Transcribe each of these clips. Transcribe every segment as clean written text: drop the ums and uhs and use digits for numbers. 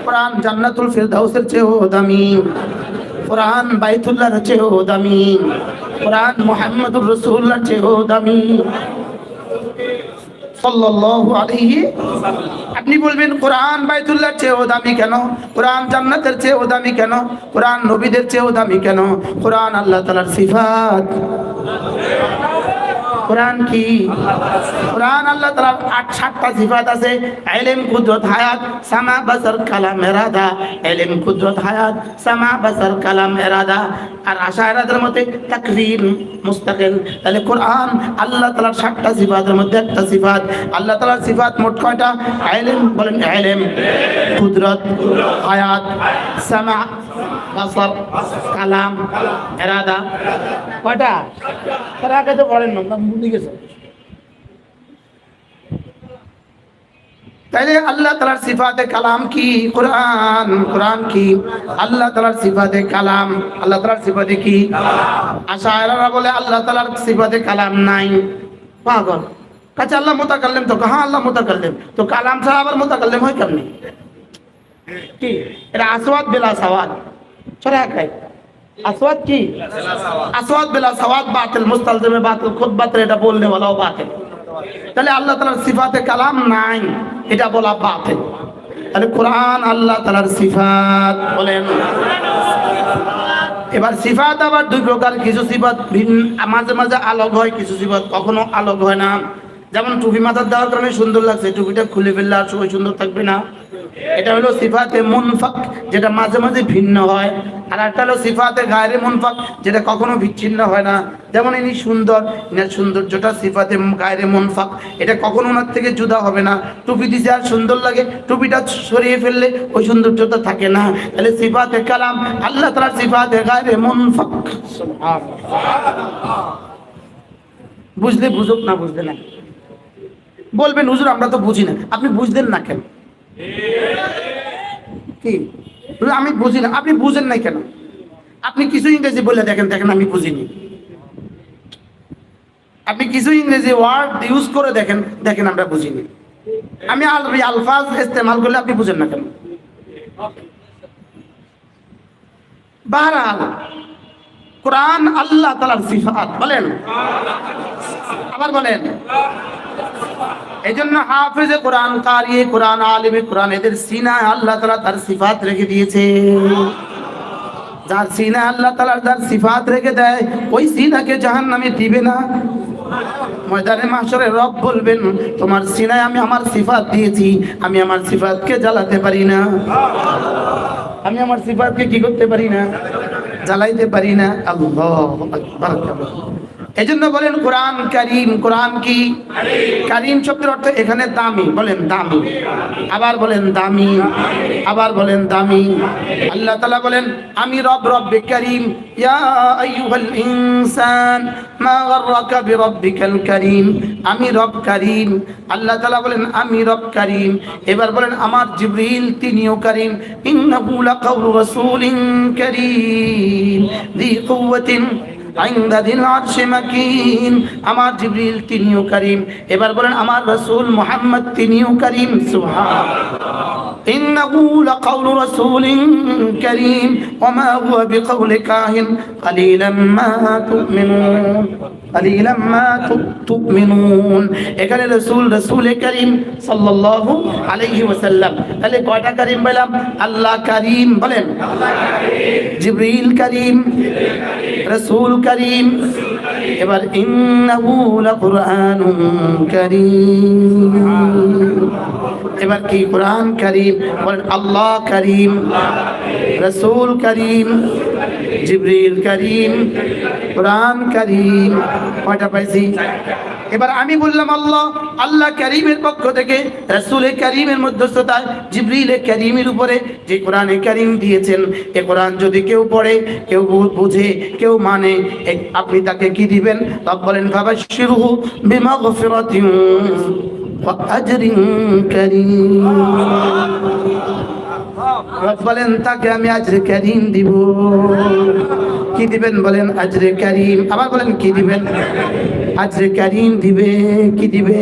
কোরআন জান্নাতুল ফিরদাউসের চেয়েও দামি, কোরআন বাইতুল্লাহর চেয়েও দামি, কোরআন মুহাম্মদুর রাসূলুল্লাহর চেয়েও দামি সাল্লাল্লাহু আলাইহি। আপনি বলবেন কোরআন বাইতুল্লাহর চেয়েও দামি কেন, কোরআন জান্নাতের চেয়েও দামি কেন, কোরআন নবীদের চেয়েও দামি কেন? কোরআন আল্লাহ তাআলার সিফাত। কোরআন কি? কোরআন আল্লাহ তাআলার 7টা সিফাত আছে। ইলম, কুদরত, হায়াত, সামা, বাসার, কালাম, ইরাদা। ইলম, কুদরত, হায়াত, সামা, বাসার, কালাম, ইরাদা। আর আশায়রাদের মতে তাকরীম মুস্তাকিল। তাহলে কোরআন আল্লাহ তাআলার 7টা সিফাতের মধ্যে একটা সিফাত। আল্লাহ তাআলার সিফাত মোট কয়টা? ইলম, বলেন ইলম, কুদরত, হায়াত, সামা, বাসার, কালাম, ইরাদা। কয়টা? তার আগে তো বলেন না, ভুলে গেছে। তাইলে আল্লাহ তাআলার সিফাতে কালাম কি? কোরআন। কোরআন কি? আল্লাহ তাআলার সিফাতে কালাম। আল্লাহ তাআলার সিফাতে কি? আশায়রারা বলে আল্লাহ তাআলার সিফাতে কালাম নাই। পাগল। কাছে আল্লাহ মুতাকাল্লিম, তো হ্যাঁ আল্লাহ মুতাকাল্লিম, তো কালাম ছাড়া আবার মুতাকাল্লিম হয় কেমনে? কি এটা? আসওয়াদ বিলা সাওয়াদ। চলে একাই আসওয়াদ কি? আসওয়াদ বিলা সাওয়াদ বাতিল, মুস্তালজিমে বাতিল, খুদ বাতিল, এটা বলনে ওয়ালাও বাতিল। তাহলে আল্লাহ তাআলার সিফাতে কালাম নাই, এটা বলা বাতিল। তাহলে কোরআন আল্লাহ তাআলার সিফাত। বলেন এবার সিফাত আবার দুই প্রকার। কিছু সিফাত মাঝে মাঝে আলোক হয়, কিছু সিফাত কখনো আলোক হয় না। যেমন টুপি মাথার দেওয়ার কারণে সুন্দর লাগছে, টুপিটা খুলে ফেললে আর সবাই সুন্দর থাকবে না। এটা হলো সিফাতে মুনফাক, যেটা মাঝে মাঝে ভিন্ন হয়। আর একটা হলো সিফাতে গায়রে মুনফাক, যেটা কখনো বিচ্ছিন্ন হয় না। যেমন ইনি সুন্দর, ইনার সৌন্দর্যটা সিফাতে গায়রে মুনফাক, এটা কখনো ওনার থেকে জুদা হবে না। টুপি দিছে আর সুন্দর লাগে, টুপিটা সরিয়ে ফেললে ওই সৌন্দর্যটা থাকে না। তাহলে সিফাতে কালাম আল্লাহ তাআলার সিফাতে গায়রে মুনফাক। বুঝলে বুঝুক, না বুঝলে না। বলবেন হুজুর আমরা তো বুঝি না। আপনি বুঝলেন না কেন? কি আমি বুঝি না, আপনি বুঝেন নাই কেন? আপনি কিছু ইংরেজি বলে দেখেন, দেখেন আমি বুঝিনি। আপনি কিছু ইংরেজি ওয়ার্ড ইউজ করে দেখেন, দেখেন আমরা বুঝিনি। আমি আরবি আলফাজ ইস্তেমাল করলে আপনি বুঝেন না কেন? বাহরাল কোরআন আল্লাহ তাআলার সিফাত। বলেন আবার বলেন। এই জন্য হাফেজে কোরআন, কারি কোরআন, আলিমে কোরআন, এদের সিনায় আল্লাহ তাআলা তার সিফাত রেখে দিয়েছে। যার সিনায় আল্লাহ তাআলা তার সিফাত রেখে দেয়, ওই সিনাকে জাহান্নামে দিবে না। ময়দানে মাহশরে রব বলবেন তোমার সিনায় আমি আমার সিফাত দিয়েছি, আমি আমার সিফাতকে জ্বালাতে পারি না। আমি আমার সিফাতকে কি করতে পারি না? জ্বালাইতে পারি না। আল্লাহু আকবার। এজন্য বলেন কোরআন কারীম। কোরআন কি? কারীম শব্দের অর্থ এখানে দামি। বলেন দামি। আবার বলেন দামি। আবার বলেন দামি। আল্লাহ তাআলা বলেন আমি রব, রব্বে কারীম। ইয়া আইয়ুহাল ইনসান মা গাররাকা বিরাব্বিকাল কারীম। আমি রব কারীম। আল্লাহ তাআলা বলেন আমি রব কারীম। এবার বলেন আমার জিবরিল তিনিও কারীম। ইন্নাহু লাকাউলু রাসূলিন কারীম যী কুওয়াতিন ইনদা যিল আরশি মাকিন। আমার জিবরিল তিনিও কারীম। এবার বলেন আমার রাসূল মুহাম্মদ তিনিও কারীম। সুবহানাল্লাহ। ইন্নাহু লাকাউলু রাসূলিন কারীম ওয়া মা হুয়া বিকাউলি কাহিন কালিলাম মা তুমিনুন। কালিলাম মা তুমিনুন। এখানে রাসূল, রাসূলে কারীম সাল্লাল্লাহু আলাইহি ওয়াসাল্লাম। তাহলে কয়টা কারীম বললাম? আল্লাহ কারীম। বলেন আল্লাহ কারীম, জিবরিল কারীম, রাসূল কারীম। এবার ইন্নাহু লাকুরআনুন কারীম। এবার কি? কোরআন কারীম। বলেন আল্লাহ কারীম, রাসূল কারীম, জিবরিল কারীম, কোরআন কারীম। কয়টা পাইছি? এবার আমি বললাম আল্লাহ, আল্লাহ কারীমের পক্ষ থেকে রাসূলে কারীমের মধ্যস্থতায় জিবরিল কারীমের উপরে যে কোরআনে কারীম দিয়েছেন, এই কোরআন যদি কেউ পড়ে, কেউ বুঝে, কেউ মানে, আপনি তাকে কি দিবেন? রব বলেন ফাবাশশিরহু বিমাগফিরাতিন ওয়া আজরিন কারীম। রব বলেন তাকে আমি আজরে কারীম দিব। কি দিবেন? বলেন আজরে কারীম। আবার বলেন কি দিবেন? আজরে কারীম দিবে। কি দিবে?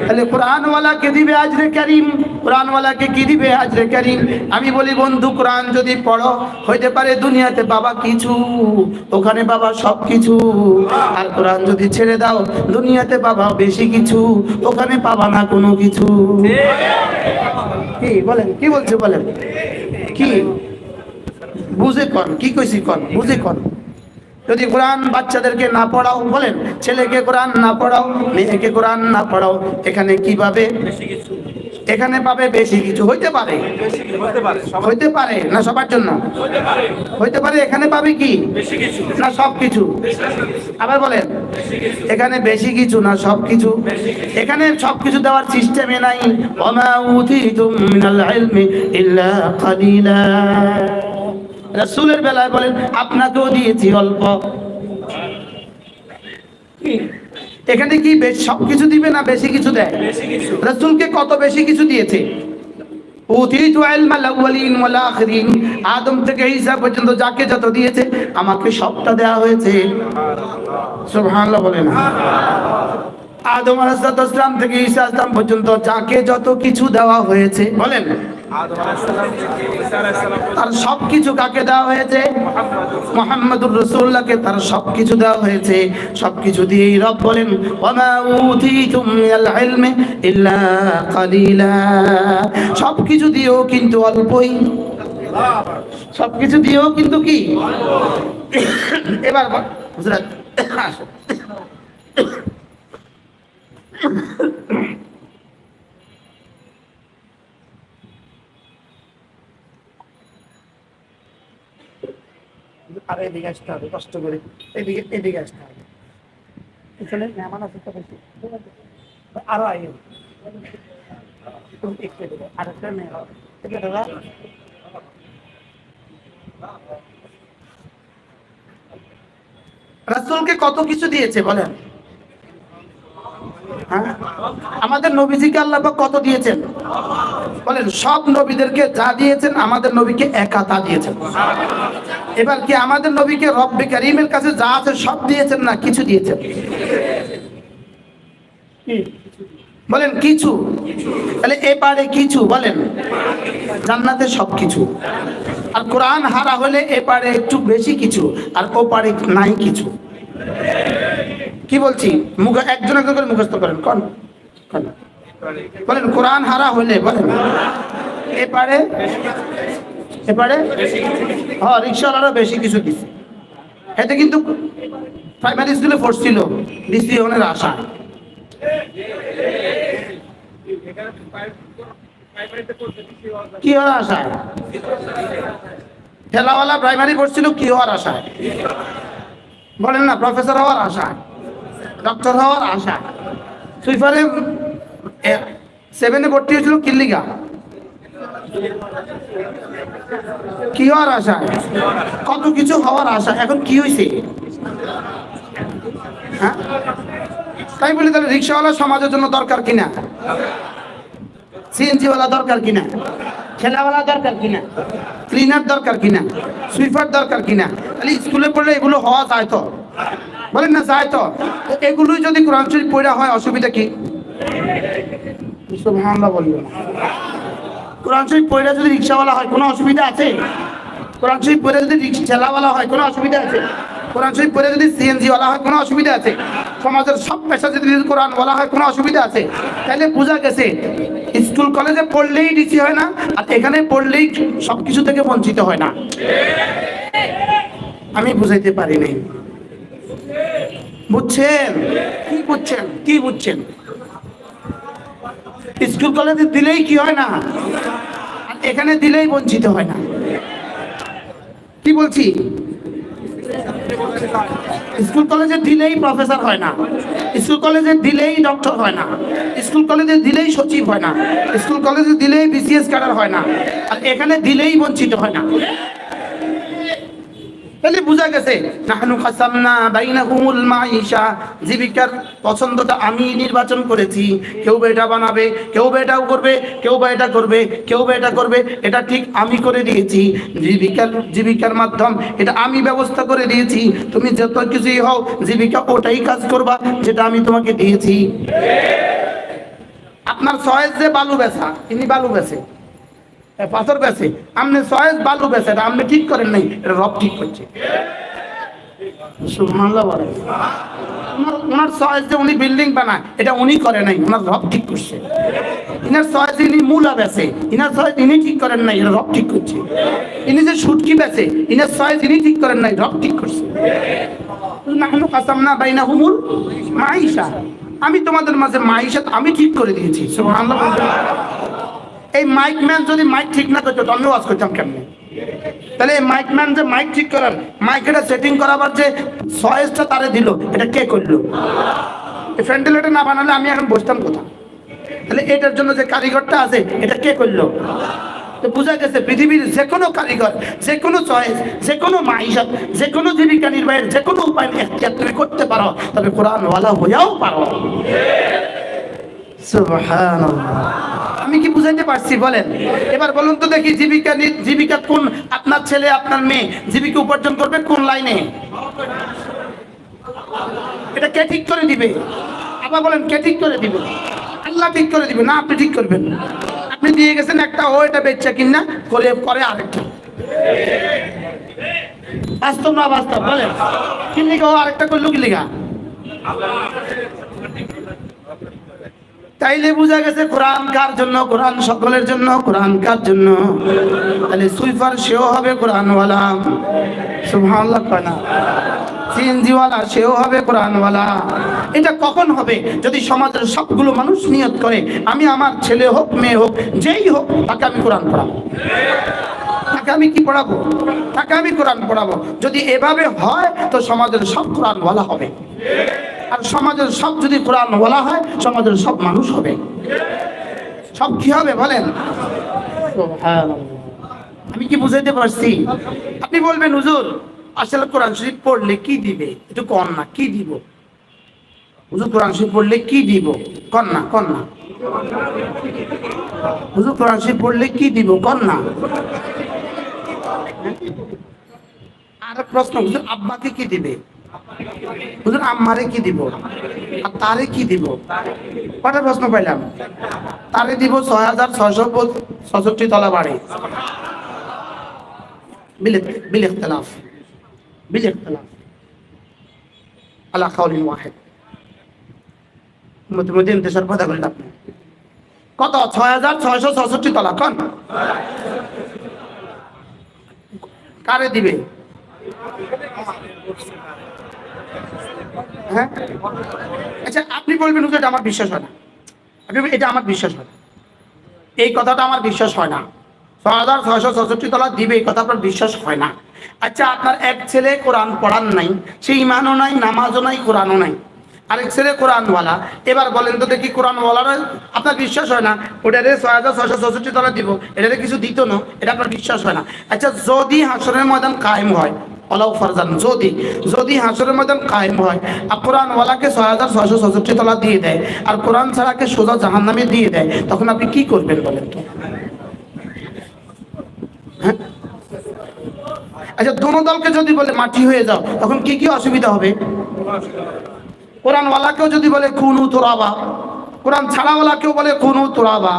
তাহলে কোরআন ওয়ালা কে দিবে আজরে কারীম? কোরআনওয়ালাকে কি দিবে আজরে কারীম? আমি বলি বন্ধু, কোরআন যদি পড়ো, হইতে পারে দুনিয়াতে বাবা কিছু, ওখানে বাবা সব কিছু। আর কোরআন যদি ছেড়ে দাও, দুনিয়াতে বাবা বেশি কিছু, ওখানে পাবা না কোনো কিছু। কি বলেন, কি বলছে বলেন, কি বুঝে কন, কি কইছি কন, বুঝে কন। যদি কোরআন বাচ্চাদেরকে না পড়াও, বলেন ছেলেকে কোরআন না পড়াও, মেয়েকে কোরআন না পড়াও, এখানে কি পাবে? এখানে পাবে বেশি কিছু। হইতে পারে, হইতে পারে না সবার জন্য, হইতে পারে এখানে পাবে কি না সব কিছু। আবার বলেন, এখানে বেশি কিছু না সব কিছু। এখানে সব কিছু দেওয়ার সিস্টেমে নাই। ওমা উতিতুম মিনাল ইলমি ইল্লা কালিলা। রাসূলের বেলায় বলেন আপনাকেও দিয়েছি অল্প। এখানে কি সব কিছু দিবে না বেশি কিছু দেয়? রাসূলকে কত বেশি কিছু দিয়েছে। উতিতু ইলমাল আউয়ালিন ওয়াল আখিরিন, আদম থেকে ঈসা পর্যন্ত যাকে যত দিয়েছে আমাকে সবটা দেওয়া হয়েছে। সুবহানাল্লাহ বলেন। আদম আলাইহিস সালাম থেকে ঈসা আলাইহিস সালাম পর্যন্ত যাকে যত কিছু দেওয়া হয়েছে, বলেন তার সবকিছু কাকে দেওয়া হয়েছে? মুহাম্মদুর রাসূলুল্লাহকে তার সবকিছু দেওয়া হয়েছে। সবকিছু দিয়েই রব বলেন ওয়ামা উতিতুম মিনাল ইলমি ইল্লা কালিলা। সবকিছু দিয়েও কিন্তু অল্পই, সবকিছু দিয়েও কিন্তু কি। এবার হুজুরাত আসো। আর এদিকে আসতে হবে, কষ্ট করে এদিকে এদিকে আসতে হবে। এখানে মেহমান আছে তো বেশি, আরো আগে আরেকটা রাসূলকে কত কিছু দিয়েছে বলেন। হ্যাঁ, আমাদের নবীজিকে আল্লাহ পাক কত দিয়েছেন বলেন। সব নবীদেরকে যা দিয়েছেন আমাদের নবীকে একা তা দিয়েছেন। এবার কি আমাদের নবীকে রব্বে কারীমের কাছে যা আছে সব দিয়েছেন না কিছু দিয়েছেন? বলেন কিছু। তাহলে এপারে কিছু, বলেন জান্নাতে সব কিছু। আর কোরআন হারা হলে এপারে একটু বেশি কিছু আর ওপারে নাই কিছু। কি বলছি? একজন একজন করে মুখস্থ করেন। কোন বলেন কোরআন হারা হলে, বলেন এপারে এপারে হ্যাঁ রিক্সাওয়ালারা বেশি কিছু দিচ্ছে। এতে কিন্তু প্রাইমারি স্কুলে পড়ছিল ডিসিশনের আশা। কি হওয়ার আশায়? ঠেলাওয়ালা প্রাইমারি পড়ছিল কি হওয়ার আশায়? বলেন না প্রফেসর হওয়ার আশায়, ডক্টর হওয়ার আশায়। সুইপারে 7-এ ভর্তি হয়েছিল কিল্লিগা কি হওয়ার আশায়? কত কিছু হওয়ার আশা। এখন কি হয়েছে? হ্যাঁ, তাই বলি তাহলে রিক্সাওয়ালা সমাজের জন্য দরকার কিনা? সিএনজিওয়ালা দরকার কিনা? ঠেলাওয়ালা দরকার কিনা? ক্লিনার দরকার কিনা? সুইপার দরকার কিনা? তাহলে স্কুলে পড়লে এগুলো হওয়া যায় তো, বলেন না যায় তো? এগুলোই যদি কোরআন শরীফ পড়া হয় অসুবিধা কি? সুবহানাল্লাহ বলবেন। কোরআন শরীফ পড়া যদি রিক্সাওয়ালা হয় কোনো অসুবিধা আছে? কোরআন শরীফ পড়ে যদি ঠেলাওয়ালা হয় কোনো অসুবিধা আছে? কোরআন শরীফ পড়ে যদি সিএনজিওয়ালা হয় কোনো অসুবিধা আছে? সমাজের সব পেশা যদি কোরআন বলা হয় কোনো অসুবিধা আছে? তাহলে বোঝা গেছে স্কুল কলেজে পড়লেই ডিসি হয় না, আর এখানে পড়লেই সবকিছু থেকে বঞ্চিত হয় না। আমি বুঝাইতে পারি নাই। বুঝছেন? কি বুঝছেন? কি বুঝছেন? স্কুল কলেজে দিলেই কি হয় না, আর এখানে দিলেই বঞ্চিত হয় না। কি বলছি? স্কুল কলেজে দিলেই প্রফেসর হয় না, স্কুল কলেজে দিলেই ডক্টর হয় না, স্কুল কলেজে দিলেই সচিব হয় না, স্কুল কলেজে দিলেই বিসিএস ক্যাডার হয় না, আর এখানে দিলেই বঞ্চিত হয় না। তাহলে বোঝা গেছে নাহনু কাসামনা বাইনাহুমুল মাঈশা, জীবিকার পছন্দটা আমি নির্বাচন করেছি। কেউ বা এটা বানাবে, কেউ বা এটাও করবে, কেউ বা এটা করবে, কেউ বা এটা করবে। এটা ঠিক আমি করে দিয়েছি। জীবিকার মাধ্যম এটা আমি ব্যবস্থা করে দিয়েছি। তুমি যত কিছুই হও জীবিকা ওটাই কাজ করবা যেটা আমি তোমাকে দিয়েছি। আপনার চয়েস যে বালু বেচা, ইনি বালু বেচে, পাথর বেচে, আপনি চয়েস বালু বেচে, এটা আপনি ঠিক করেন নাই, এটা রব ঠিক করছে। সুবহানাল্লাহ বলেন। ওনার চয়েস যে উনি বিল্ডিং বানায়, এটা উনি করে নাই, ওনার রব ঠিক করছে। ইনার চয়েস ইনি মূলা বেচে, ইনার চয়েস ইনি ঠিক করেন নাই, এটা রব ঠিক করছে। ইনি যে সুটকি বেচে, ইনার চয়েস ইনি ঠিক করেন নাই, রব ঠিক করছে। নাহনু কাসামনা বাইনাহুমুল মাঈশা, আমি তোমাদের মাঝে মাঈশাত আমি ঠিক করে দিয়েছি। সুবহানাল্লাহ। এই মাইক ম্যান যদি মাইক ঠিক না করতো, আমি ওয়াজ করতাম কেমনে? তাহলে এই মাইক ম্যান যে মাইক ঠিক করার, মাইকটা সেটিং করাবার যে চয়েসটা তারে দিল, এটা কে করলো? এই ভেন্টিলেটর না বানালে আমি এখন বসতাম কোথায়? তাহলে এটার জন্য যে কারিগরটা আছে, এটা কে করলো? তো বোঝা গেছে পৃথিবীর যে কোনো কারিগর, যে কোনো চয়েস, যে কোনো মাইশাত, যে কোনো জীবিকা নির্বাহের যে কোনো উপায় এখতিয়ার তুমি করতে পারো, তবে কোরআনওয়ালা হইয়াও পারো। সুবহানাল্লাহ। আমি কি বুঝাইতে পারছি বলেন? এবার বলুন তো দেখি, জীবিকা কোন, আপনার ছেলে আপনার মেয়ে জীবিকা উপার্জন করবে কোন লাইনে? এটা কে ঠিক করে দিবে? আবার বলেন, কে ঠিক করে দিবে? আল্লাহ ঠিক করে দিবে না আপনি ঠিক করবেন? আপনি দিয়ে গেছেন একটা, ও এটা বেচা কিনা করে আরেকটা। বাস্তব না বাস্তব বলেন? কি লিখা ও আরেকটা করলো, কি লিখা? তাইলে বোঝা গেছে কোরআন কার জন্য? কোরআন সকলের জন্য। কোরআন কার জন্য? তাহলে সুইপার সেও হবে কোরআনওয়ালা। সুবহানাল্লাহ কয় না? সিএনজিওয়ালা সেও হবে কোরআনওয়ালা। এটা কখন হবে? যদি সমাজের সবগুলো মানুষ নিয়ত করে, আমি আমার ছেলে হোক মেয়ে হোক যেই হোক, তাকে আমি কোরআন পড়াবো, তাকে আমি কি পড়াবো? তাকে আমি কোরআন পড়াবো। যদি এভাবে হয় তো সমাজের সব কোরআনওয়ালা হবে। আর সমাজের সব যদি কোরআনওয়ালা হয়, সমাজের সব মানুষ হবে। সব কি হবে বলেন? আমি কি বুঝাইতে পারছি? আপনি বলবেন, হুজুর আসলে কোরআন শরীফ পড়লে কি দিবে? একটু কন না, কি দিব? হুজুর কোরআন শরীফ পড়লে কি দিব? কন না, কন না। হুজুর কোরআন শরীফ পড়লে কি দিব? কন না। আর প্রশ্ন, হুজুর আব্বাকে কি দিবে? হুজুর আম্মারে কি দিব? আর তারে কি দিব? কটা প্রশ্ন পাইলাম? তারে দিব ৬,৬৬৬ তলা বাড়ি। বিল ইখতিলাফ আলা কাউলিন ওয়াহিদ। মধ্যে ইন্তেশার কথা বললেন আপনি। কত? ৬,৬৬৬ তলা। কোন কারে দিবে? হ্যাঁ, আচ্ছা আপনি বলবেন, হুজুর এটা আমার বিশ্বাস হয় না। এটা আমার বিশ্বাস হয় না, এই কথাটা আমার বিশ্বাস হয় না। ৬,৬৬৬ তলা দিবে, এই কথা আপনার বিশ্বাস হয় না। আচ্ছা, আপনার এক ছেলে কোরআন পড়ান নাই, সে ইমানও নাই, নামাজও নাই, কোরআনও নাই। আরেক ছেলে কোরআনওয়ালা। এবার বলেন তো দেখি, কোরআনওয়ালারা আপনার বিশ্বাস হয় না, ওটারে ৬,৬৬৬ তলা দিব, এটারে কিছু দিত না, এটা আপনার বিশ্বাস হয় না। আচ্ছা, যদি হাসরের ময়দান কায়েম হয়, ওলাউ ফারজান, যদি হাসরের ময়দান কায়েম হয় আর কোরআনওয়ালাকে ৬,৬৬৬ তলা দিয়ে দেয়, আর কোরআন ছাড়াকে সোজা জাহান্নামে দিয়ে দেয়, তখন আপনি কি করবেন বলেন তো? হ্যাঁ, আচ্ছা, দোনো দলকে যদি বলে মাটি হয়ে যাও, তখন কি কি অসুবিধা হবে? কোরআনওয়ালাকেও যদি বলে কুনু তুরাবা, কোরআন ছাড়াওয়ালাকেও বলে কুনু তুরাবা,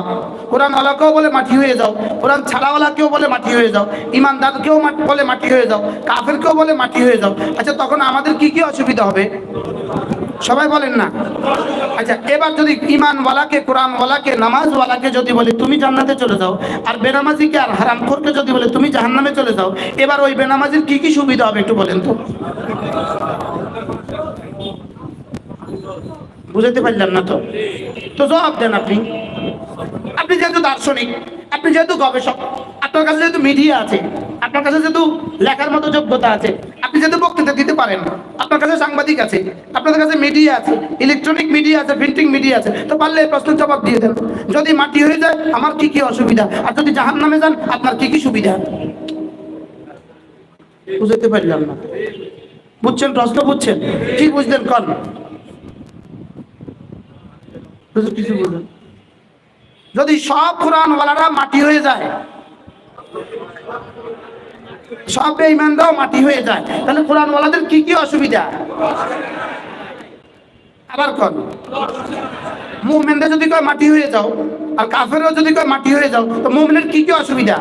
কোরআনওয়ালাকেও বলে মাটি হয়ে যাও, কোরআন ছাড়াওয়ালাকেও বলে মাটি হয়ে যাও, ইমানদারকেও বলে মাটি হয়ে যাও, কাফেরকেও বলে মাটি হয়ে যাও। আচ্ছা, তখন আমাদের কি কি অসুবিধা হবে? সবাই বলেন না। আচ্ছা, এবার যদি ইমানওয়ালাকে, কোরআনওয়ালাকে, নামাজওয়ালাকে যদি বলে তুমি জান্নাতে চলে যাও, আর বেনামাজিকে আর হারামখোরকে যদি বলে তুমি জাহান্নামে চলে যাও, এবার ওই বেনামাজির কি কি সুবিধা হবে একটু বলেন তো? বুঝাতে পারলাম না তো? তো জবাব দেন আপনি। আপনি যেহেতু দার্শনিক, আপনি যেহেতু গবেষক, আপনার কাছে যেহেতু মিডিয়া আছে, আপনার কাছে যেহেতু লেখার মতো যোগ্যতা আছে, আপনি যেহেতু বক্তৃতা দিতে পারেন, আপনার কাছে সাংবাদিক আছে, আপনাদের কাছে মিডিয়া আছে, ইলেকট্রনিক মিডিয়া আছে, প্রিন্টিং মিডিয়া আছে, তো পারলে এই প্রশ্নের জবাব দিয়ে দেন। যদি মাটি হয়ে যায় আমার কি কি অসুবিধা, আর যদি জাহান্নামে যান আপনার কি কি সুবিধা? বুঝতে পারলাম না। বুঝছেন? প্রশ্ন বুঝছেন? কি বুঝলেন? কন কিছু বুঝলেন? যদি সব কোরআনওয়ালারা মাটি হয়ে যায়, সব বেঈমানরাও মাটি হয়ে যায়, তাহলে কোরআনওয়ালাদের কি কি অসুবিধা? আবার কোন মুমিনরা যদি কয় মাটি হয়ে যাও আর কাফেরও যদি কয় মাটি হয়ে যাও, তো মুমিনের কি কি অসুবিধা?